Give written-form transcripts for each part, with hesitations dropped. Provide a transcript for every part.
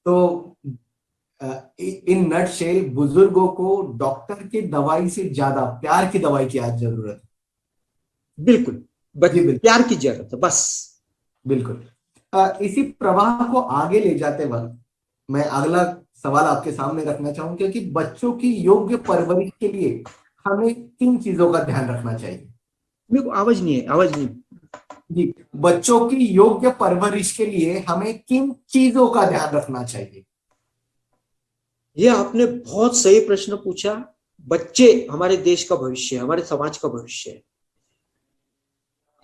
तो in nutshell बुजुर्गों को डॉक्टर की दवाई से ज्यादा प्यार की दवाई की आज जरूरत है। बिल्कुल, जी बिल्कुल, प्यार की जरूरत है बस। बिल्कुल। इसी प्रवाह को आगे ले जाते वक्त मैं अगला सवाल आपके सामने रखना चाहूंगा, क्योंकि बच्चों की योग्य परवरिश के लिए हमें किन चीजों का ध्यान रखना चाहिए? मेरे को आवाज नहीं है, आवाज नहीं। जी, बच्चों की योग्य परवरिश के लिए हमें किन चीजों का ध्यान रखना चाहिए? ये आपने बहुत सही प्रश्न पूछा। बच्चे हमारे देश का भविष्य है, हमारे समाज का भविष्य है।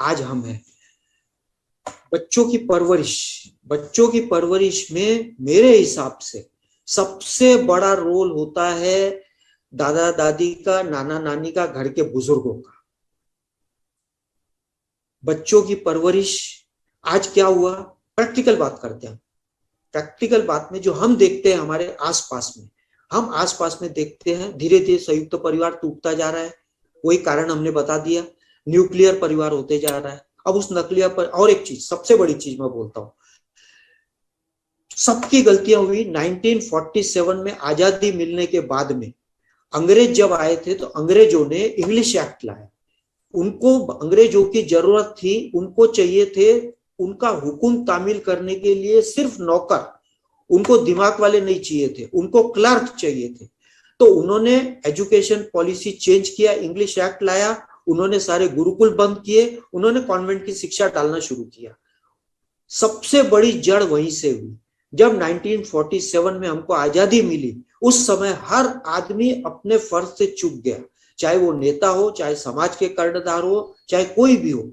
आज हम हैं। बच्चों की परवरिश, बच्चों की परवरिश में मेरे हिसाब से सबसे बड़ा रोल होता है दादा दादी का, नाना नानी का, घर के बुजुर्गों का। बच्चों की परवरिश, आज क्या हुआ, प्रैक्टिकल बात करते हैं। प्रैक्टिकल बात में जो हम देखते हैं हमारे आसपास में, हम आसपास में देखते हैं धीरे धीरे संयुक्त परिवार टूटता जा रहा है। वही कारण हमने बता दिया, न्यूक्लियर परिवार होते जा रहा है। अब उस नकलिया पर और एक चीज, सबसे बड़ी चीज मैं बोलता हूं, सबकी गलतियां हुई 1947 में आजादी मिलने के बाद में। अंग्रेज जब आए थे तो अंग्रेजों ने इंग्लिश एक्ट लाया। उनको अंग्रेजों की जरूरत थी, उनको चाहिए थे उनका हुकुम तामील करने के लिए सिर्फ नौकर। उनको दिमाग वाले नहीं चाहिए थे, उनको क्लर्क चाहिए थे। तो उन्होंने एजुकेशन पॉलिसी चेंज किया, इंग्लिश एक्ट लाया, उन्होंने सारे गुरुकुल बंद किए, उन्होंने कॉन्वेंट की शिक्षा डालना शुरू किया। सबसे बड़ी जड़ वहीं से हुई। जब 1947 में हमको आजादी मिली, उस समय हर आदमी अपने फर्ज से चूक गया, चाहे वो नेता हो, चाहे समाज के कर्णधार हो, चाहे कोई भी हो।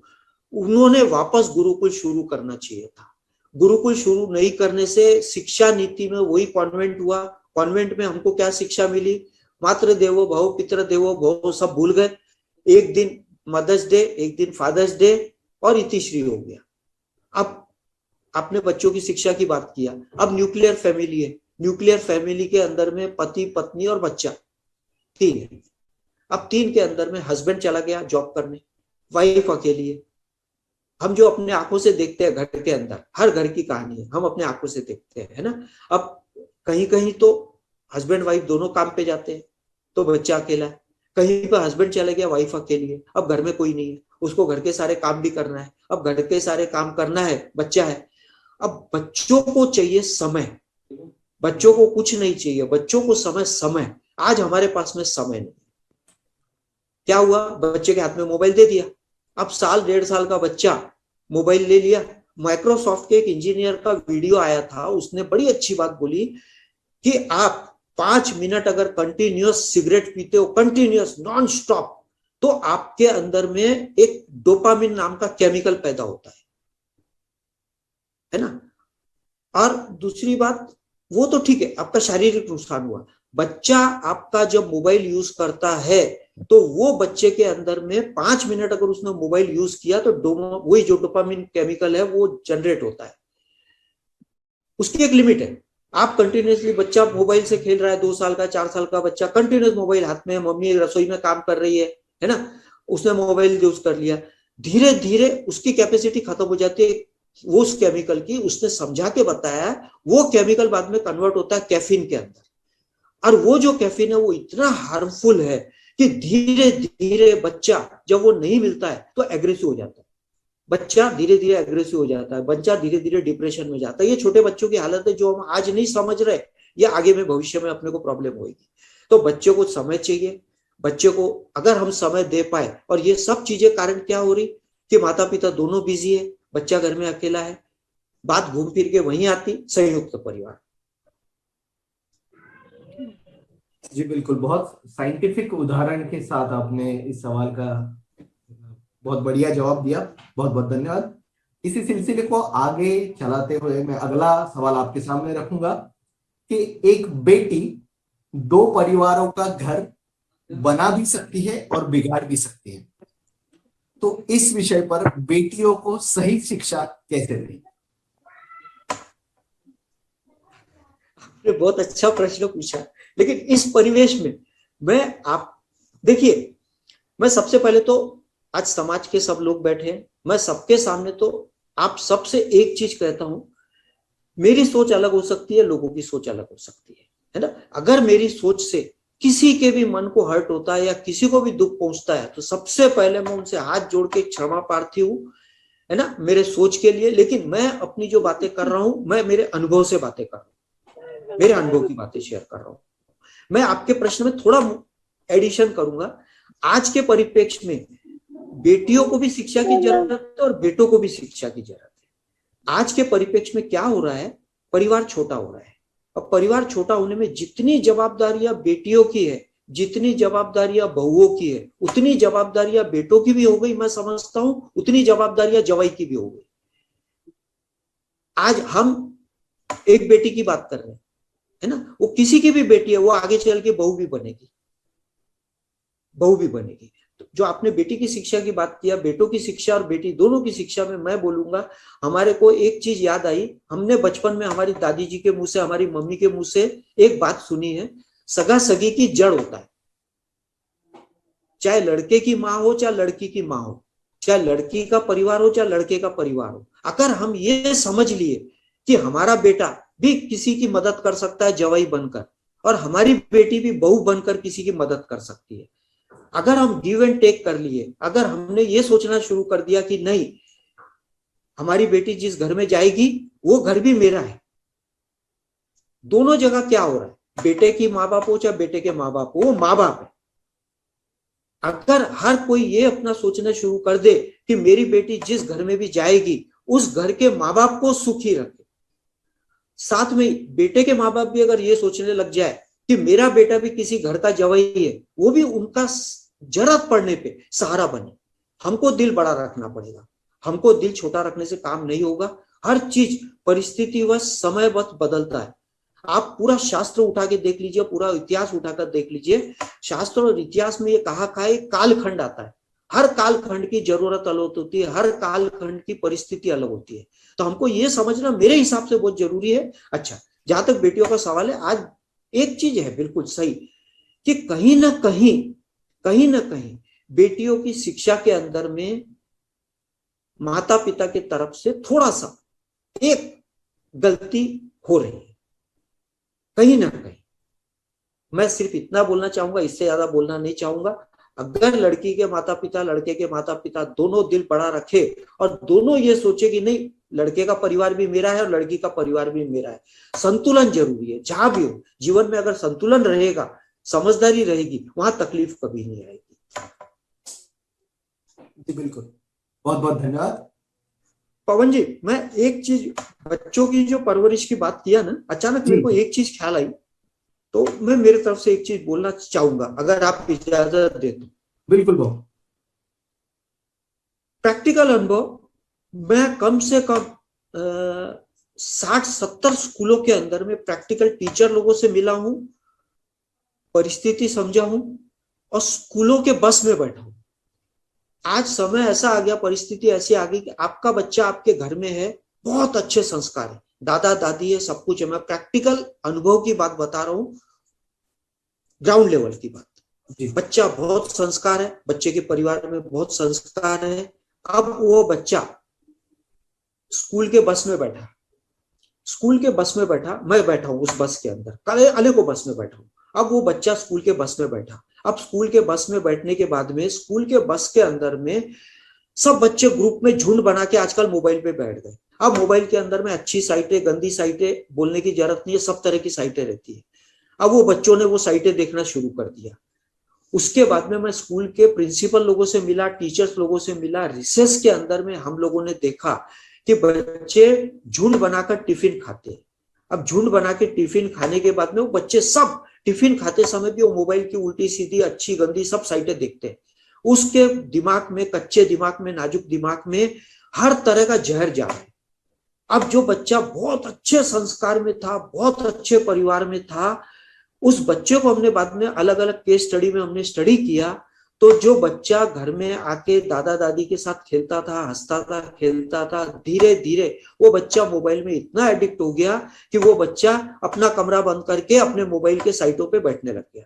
उन्होंने वापस गुरुकुल शुरू करना चाहिए था। गुरुकुल शुरू नहीं करने से शिक्षा नीति में वही कॉन्वेंट हुआ। कॉन्वेंट में हमको क्या शिक्षा मिली, मातृ देवो भव, पितृ देवो भव, सब भूल गए। एक दिन मदर्स डे, एक दिन फादर्स डे, और इतिश्री हो गया। अब आपने बच्चों की शिक्षा की बात किया, अब न्यूक्लियर फैमिली है। न्यूक्लियर फैमिली के अंदर में पति पत्नी और बच्चा, तीन है। अब तीन के अंदर में हस्बैंड चला गया जॉब करने, वाइफ अकेली है। हम जो अपने आंखों से देखते हैं घर के अंदर, हर घर की कहानी है, हम अपने आंखों से देखते हैं, है ना। अब कहीं कहीं तो हस्बैंड वाइफ दोनों काम पे जाते हैं, तो बच्चा अकेला है। कहीं पर हस्बैंड चले गया, वाइफ अकेली है, अब घर में कोई नहीं है, उसको घर के सारे काम भी करना है। अब घर के सारे काम करना है, बच्चा है। अब बच्चों को चाहिए समय, बच्चों को कुछ नहीं चाहिए, बच्चों को समय। समय आज हमारे पास में समय नहीं। क्या हुआ, बच्चे के हाथ में मोबाइल दे दिया। अब साल 1.5 साल का बच्चा मोबाइल ले लिया। माइक्रोसॉफ्ट के एक इंजीनियर का वीडियो आया था, उसने बड़ी अच्छी बात बोली कि आप 5 मिनट अगर कंटिन्यूअस सिगरेट पीते हो, कंटिन्यूअस नॉन स्टॉप, तो आपके अंदर में एक डोपामिन नाम का केमिकल पैदा होता है ना। और दूसरी बात, वो तो ठीक है, आपका शारीरिक नुकसान हुआ। बच्चा आपका जब मोबाइल यूज करता है, तो वो बच्चे के अंदर में 5 मिनट अगर उसने मोबाइल यूज किया, तो वही जो डोपामिन केमिकल है वो जनरेट होता है। उसकी एक लिमिट है। आप कंटिन्यूसली, बच्चा मोबाइल से खेल रहा है, 2 साल का 4 साल का बच्चा कंटिन्यूस मोबाइल हाथ में, मम्मी रसोई में काम कर रही है ना, उसने मोबाइल यूज कर लिया। धीरे धीरे उसकी कैपेसिटी खत्म हो जाती है वो उस केमिकल की। उसने समझा के बताया, वो केमिकल बाद में कन्वर्ट होता है कैफीन के अंदर। और वो जो कैफीन है वो इतना हार्मफुल है कि धीरे धीरे बच्चा, जब वो नहीं मिलता है तो एग्रेसिव हो जाता है। बच्चा धीरे धीरे एग्रेसिव हो जाता है, बच्चा धीरे धीरे डिप्रेशन में जाता है। ये छोटे बच्चों की हालत है जो हम आज नहीं समझ रहे, ये आगे में भविष्य में अपने को प्रॉब्लम होगी। तो बच्चों को समय चाहिए। बच्चे को अगर हम समय दे पाए, और ये सब चीजें कारण क्या हो रही कि माता पिता दोनों बिजी है, बच्चा घर में अकेला है, बात घूम फिर के वहीं आती, संयुक्त परिवार। जी बिल्कुल, बहुत साइंटिफिक उदाहरण के साथ आपने इस सवाल का बहुत बढ़िया जवाब दिया। बहुत बहुत धन्यवाद। इसी सिलसिले को आगे चलाते हुए मैं अगला सवाल आपके सामने रखूंगा कि एक बेटी दो परिवारों का घर बना भी सकती है और बिगाड़ भी सकती है, तो इस विषय पर बेटियों को सही शिक्षा कैसे दें? आपने बहुत अच्छा प्रश्न पूछा, लेकिन इस परिवेश में मैं, आप देखिए, मैं सबसे पहले तो, आज समाज के सब लोग बैठे हैं, मैं सबके सामने तो आप सबसे एक चीज कहता हूं, मेरी सोच अलग हो सकती है, लोगों की सोच अलग हो सकती है ना। अगर मेरी सोच से किसी के भी मन को हर्ट होता है या किसी को भी दुख पहुंचता है तो सबसे पहले मैं उनसे हाथ जोड़ के क्षमा प्रार्थी हूं, है ना, मेरे सोच के लिए। लेकिन मैं अपनी जो बातें कर रहा हूं, मैं मेरे अनुभव से बातें कर रहा हूं, मेरे अनुभव की बातें शेयर कर रहा हूं। मैं आपके प्रश्न में थोड़ा एडिशन करूंगा। आज के परिप्रेक्ष्य में बेटियों को भी शिक्षा की जरूरत है और बेटों को भी शिक्षा की जरूरत है। आज के परिप्रेक्ष्य में क्या हो रहा है, परिवार छोटा हो रहा है। अब परिवार छोटा होने में जितनी जवाबदारियां बेटियों की है, जितनी जवाबदारियां बहुओं की है, उतनी जवाबदारियां बेटों की भी हो गई, मैं समझता हूं उतनी जवाबदारियां जवाई की भी हो गई। आज हम एक बेटी की बात कर रहे हैं, है ना, वो किसी की भी बेटी है, वो आगे चल के बहू भी बनेगी, बहू भी बनेगी। तो जो आपने बेटी की शिक्षा की बात किया, बेटों की शिक्षा और बेटी दोनों की शिक्षा में मैं बोलूंगा, हमारे को एक चीज याद आई। हमने बचपन में हमारी दादी जी के मुंह से, हमारी मम्मी के मुंह से एक बात सुनी है, सगा सगी की जड़ होता है। चाहे लड़के की माँ हो चाहे लड़की की माँ हो, चाहे लड़की का परिवार हो चाहे लड़के का परिवार हो, अगर हम ये समझ लिए कि हमारा बेटा भी किसी की मदद कर सकता है जवाई बनकर, और हमारी बेटी भी बहू बनकर किसी की मदद कर सकती है, अगर हम गिव एंड टेक कर लिए, अगर हमने ये सोचना शुरू कर दिया कि नहीं, हमारी बेटी जिस घर में जाएगी वो घर भी मेरा है, दोनों जगह क्या हो रहा है, बेटे की माँ बाप हो चाहे बेटे के माँ बाप हो, वो माँ बाप है। अगर हर कोई ये अपना सोचना शुरू कर दे कि मेरी बेटी जिस घर में भी जाएगी उस घर के माँ बाप को सुखी रखे, साथ में बेटे के माँ बाप भी अगर ये सोचने लग जाए कि मेरा बेटा भी किसी घर का जवाई है, वो भी उनका जरूरत पड़ने पे सहारा बने। हमको दिल बड़ा रखना पड़ेगा, हमको दिल छोटा रखने से काम नहीं होगा। हर चीज परिस्थिति व समय बदलता है। आप पूरा शास्त्र उठा के देख लीजिए, पूरा इतिहास उठाकर देख लीजिए, शास्त्र और इतिहास में ये कहा है, कालखंड आता है, हर कालखंड की जरूरत अलग होती है, हर कालखंड की परिस्थिति अलग होती है। तो हमको ये समझना मेरे हिसाब से बहुत जरूरी है। अच्छा, जहां तक बेटियों का सवाल है, आज एक चीज है बिल्कुल सही कि कहीं ना कहीं बेटियों की शिक्षा के अंदर में माता पिता की तरफ से थोड़ा सा एक गलती हो रही है, कहीं ना कहीं। मैं सिर्फ इतना बोलना चाहूंगा, इससे ज्यादा बोलना नहीं चाहूंगा। अगर लड़की के माता पिता, लड़के के माता पिता दोनों दिल बड़ा रखे और दोनों ये सोचे कि नहीं, लड़के का परिवार भी मेरा है और लड़की का परिवार भी मेरा है, संतुलन जरूरी है। जहां भी हो जीवन में अगर संतुलन रहेगा, समझदारी रहेगी, वहां तकलीफ कभी नहीं आएगी। जी बिल्कुल, बहुत बहुत धन्यवाद। पवन जी, मैं एक चीज, बच्चों की जो परवरिश की बात किया ना, अचानक मेरे को एक चीज ख्याल आई, तो मैं मेरे तरफ से एक चीज बोलना चाहूंगा, अगर आप इजाजत दे तो। बिल्कुल बहुत। प्रैक्टिकल अनुभव, मैं कम से कम 60-70 स्कूलों के अंदर में प्रैक्टिकल टीचर लोगों से मिला हूं, परिस्थिति समझा हूं और स्कूलों के बस में बैठा हूं। आज समय ऐसा आ गया, परिस्थिति ऐसी आ गई कि आपका बच्चा आपके घर में है, बहुत अच्छे संस्कार है, दादा दादी है, सब कुछ है। मैं प्रैक्टिकल अनुभव की बात बता रहा हूं, ग्राउंड लेवल की बात। बच्चा बहुत संस्कार है, बच्चे के परिवार में बहुत संस्कार है। अब वो बच्चा स्कूल के बस में बैठा, स्कूल के बस में बैठा, मैं बैठा हूं उस बस के अंदर, कल अले को बस में बैठा हूं। अब वो बच्चा स्कूल के बस में बैठा, अब स्कूल के बस में बैठने के बाद में स्कूल के बस के अंदर में सब बच्चे ग्रुप में झुंड बना के आजकल मोबाइल पे बैठ गए। अब मोबाइल के अंदर में अच्छी साइटें, गंदी साइटें, बोलने की जरूरत नहीं है, सब तरह की साइटें रहती है। अब वो बच्चों ने वो साइटें देखना शुरू कर दिया। उसके बाद में मैं स्कूल के प्रिंसिपल लोगों से मिला, टीचर्स लोगों से मिला। रिसेस के अंदर में हम लोगों ने देखा कि बच्चे झुंड बनाकर टिफिन खाते हैं। अब झुंड बना के टिफिन खाने के बाद में वो बच्चे सब टिफिन खाते समय भी वो मोबाइल की उल्टी सीधी, अच्छी गंदी सब साइटें देखते हैं। उसके दिमाग में, कच्चे दिमाग में, नाजुक दिमाग में हर तरह का जहर जा रहा है। अब जो बच्चा बहुत अच्छे संस्कार में था, बहुत अच्छे परिवार में था, उस बच्चे को हमने बाद में अलग अलग केस स्टडी में हमने स्टडी किया, तो जो बच्चा घर में आके दादा दादी के साथ खेलता था, हंसता था, खेलता था, धीरे धीरे वो बच्चा मोबाइल में इतना एडिक्ट हो गया कि वो बच्चा अपना कमरा बंद करके अपने मोबाइल के साइटों पे बैठने लग गया।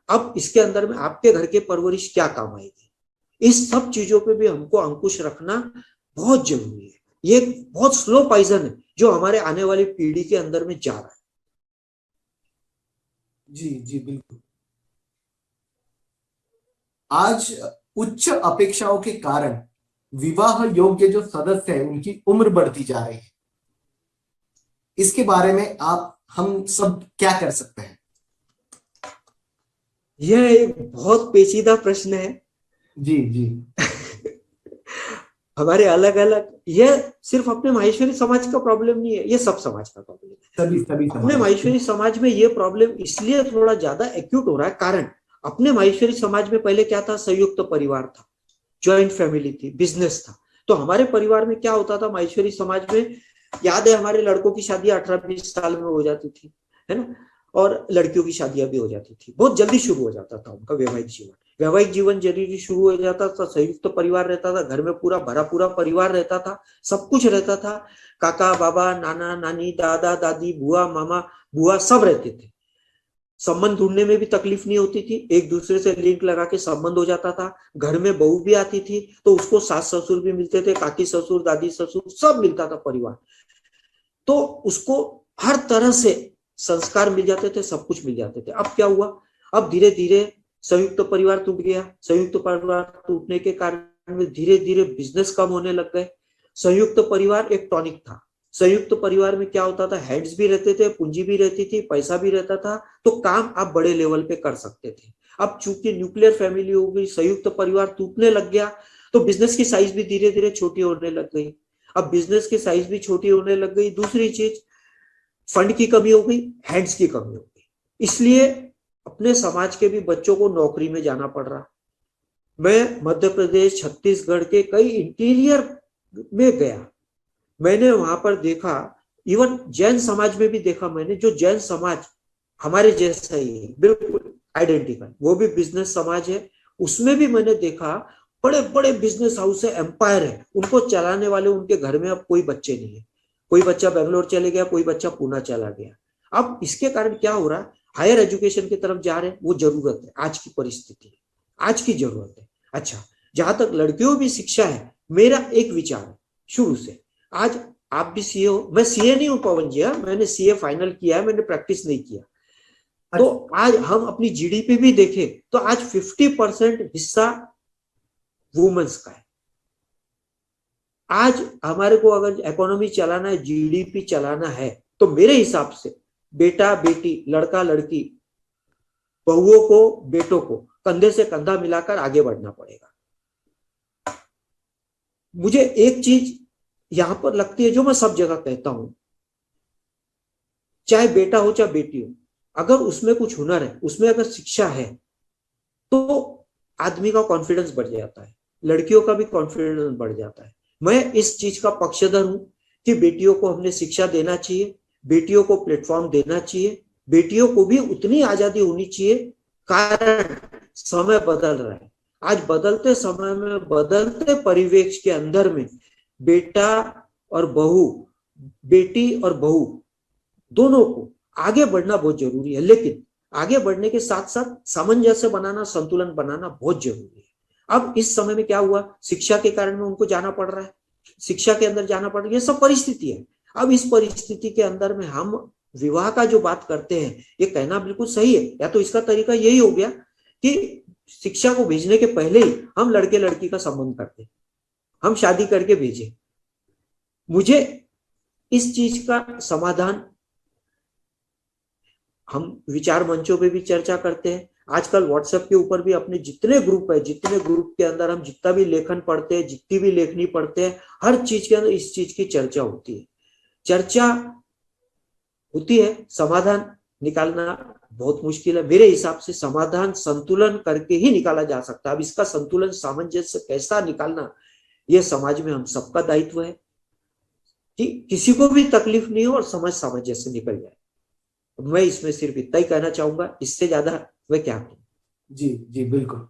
अब इसके अंदर में आपके घर के परवरिश क्या काम आएगी? इस सब चीजों पे भी हमको अंकुश रखना बहुत जरूरी है। ये बहुत स्लो पॉइजन है जो हमारे आने वाली पीढ़ी के अंदर में जा रहा है। जी जी बिल्कुल। आज उच्च अपेक्षाओं के कारण विवाह योग्य जो सदस्य है उनकी उम्र बढ़ती जा रही है, इसके बारे में आप हम सब क्या कर सकते हैं? यह एक बहुत पेचीदा प्रश्न है। जी जी। हमारे अलग अलग, यह सिर्फ अपने माहेश्वरी समाज का प्रॉब्लम नहीं है, ये सब समाज का प्रॉब्लम है। सभी सभी अपने समाज। माहेश्वरी समाज में ये प्रॉब्लम इसलिए थोड़ा ज्यादा एक्यूट हो रहा है, कारण अपने माहेश्वरी समाज में पहले क्या था, संयुक्त परिवार था, ज्वाइंट फैमिली थी, बिजनेस था। तो हमारे परिवार में क्या होता था, माहेश्वरी समाज में याद है हमारे लड़कों की शादी 18-20 साल में हो जाती थी, है ना, और लड़कियों की शादियां भी हो जाती थी, बहुत जल्दी शुरू हो जाता था उनका वैवाहिक जीवन। वैवाहिक जीवन जल्दी शुरू हो जाता था, संयुक्त परिवार रहता था, घर में पूरा भरा पूरा परिवार रहता था, सब कुछ रहता था, काका बाबा नाना नानी दादा दादी बुआ मामा बुआ सब रहते थे। संबंध ढूंढने में भी तकलीफ नहीं होती थी, एक दूसरे से लिंक लगा के संबंध हो जाता था। घर में बहू भी आती थी तो उसको सास ससुर भी मिलते थे, काकी ससुर दादी ससुर सब मिलता था परिवार, तो उसको हर तरह से संस्कार मिल जाते थे, सब कुछ मिल जाते थे। अब क्या हुआ, अब धीरे धीरे संयुक्त परिवार टूट गया, संयुक्त परिवार टूटने के कारण में धीरे धीरे बिजनेस कम होने लग गए। संयुक्त परिवार एक टॉनिक था, संयुक्त परिवार में क्या होता था, हेड्स भी रहते थे, पूंजी भी रहती थी, पैसा भी रहता था, तो काम आप बड़े लेवल पे कर सकते थे। अब चूंकि न्यूक्लियर फैमिली हो गई, संयुक्त परिवार टूटने लग गया, तो बिजनेस की साइज भी धीरे धीरे छोटी होने लग गई। अब बिजनेस की साइज भी छोटी होने लग गई, दूसरी चीज फंड की कमी हो गई, हैंड्स की कमी हो गई, इसलिए अपने समाज के भी बच्चों को नौकरी में जाना पड़ रहा। मैं मध्य प्रदेश छत्तीसगढ़ के कई इंटीरियर में गया, मैंने वहां पर देखा, इवन जैन समाज में भी देखा मैंने, जो जैन समाज हमारे जैसा ही है बिल्कुल आइडेंटिकल, वो भी बिजनेस समाज है, उसमें भी मैंने देखा बड़े बड़े बिजनेस हाउस है, एम्पायर है, उनको चलाने वाले उनके घर में अब कोई बच्चे नहीं है, कोई बच्चा बेंगलोर चले गया, कोई बच्चा पूना चला गया। अब इसके कारण क्या हो रहा है, हायर एजुकेशन की तरफ जा रहे हैं, वो जरूरत है, आज की परिस्थिति, आज की जरूरत है। अच्छा, जहां तक लड़कियों की शिक्षा है, मेरा एक विचार है शुरू से, आज आप भी सीए हो, मैं सीए नहीं हूं पवन जी, मैंने सीए फाइनल किया है, मैंने प्रैक्टिस नहीं किया। तो आज हम अपनी जीडीपी भी देखें तो आज 50% हिस्सा वुमेन्स का है। आज हमारे को अगर इकोनॉमी चलाना है, जीडीपी चलाना है, तो मेरे हिसाब से बेटा बेटी, लड़का लड़की, बहुओं को बेटों को कंधे से कंधा मिलाकर आगे बढ़ना पड़ेगा। मुझे एक चीज यहां पर लगती है जो मैं सब जगह कहता हूं, चाहे बेटा हो चाहे बेटी हो, अगर उसमें कुछ हुनर है, उसमें अगर शिक्षा है, तो आदमी का कॉन्फिडेंस बढ़ जाता है, लड़कियों का भी कॉन्फिडेंस बढ़ जाता है। मैं इस चीज का पक्षधर हूं कि बेटियों को हमने शिक्षा देना चाहिए, बेटियों को प्लेटफॉर्म देना चाहिए, बेटियों को भी उतनी आजादी होनी चाहिए, कारण समय बदल रहा है। आज बदलते समय में, बदलते परिवेश के अंदर में बेटा और बहू, बेटी और बहू दोनों को आगे बढ़ना बहुत जरूरी है, लेकिन आगे बढ़ने के साथ साथ सामंजस्य बनाना, संतुलन बनाना बहुत जरूरी है। अब इस समय में क्या हुआ, शिक्षा के कारण में उनको जाना पड़ रहा है, शिक्षा के अंदर जाना पड़ रहा है, ये सब परिस्थिति है। अब इस परिस्थिति के अंदर में हम विवाह का जो बात करते हैं, ये कहना बिल्कुल सही है, या तो इसका तरीका यही हो गया कि शिक्षा को भेजने के पहले ही हम लड़के लड़की का संबंध करते, हम शादी करके भेजे। मुझे इस चीज का समाधान, हम विचार मंचों पे भी चर्चा करते हैं, आजकल व्हाट्सएप के ऊपर भी अपने जितने ग्रुप है, जितने ग्रुप के अंदर हम जितना भी लेखन पढ़ते हैं, जितनी भी लेखनी पढ़ते हैं, हर चीज के अंदर इस चीज की चर्चा होती है, चर्चा होती है। समाधान निकालना बहुत मुश्किल है, मेरे हिसाब से समाधान संतुलन करके ही निकाला जा सकता है। अब इसका संतुलन, सामंजस्य कैसा निकालना, यह समाज में हम सबका दायित्व है कि किसी को भी तकलीफ नहीं हो और समझ सामंजस्य निकल जाए। मैं इसमें सिर्फ इतना ही कहना चाहूंगा, इससे ज्यादा मैं क्या कहूँ। जी जी बिल्कुल।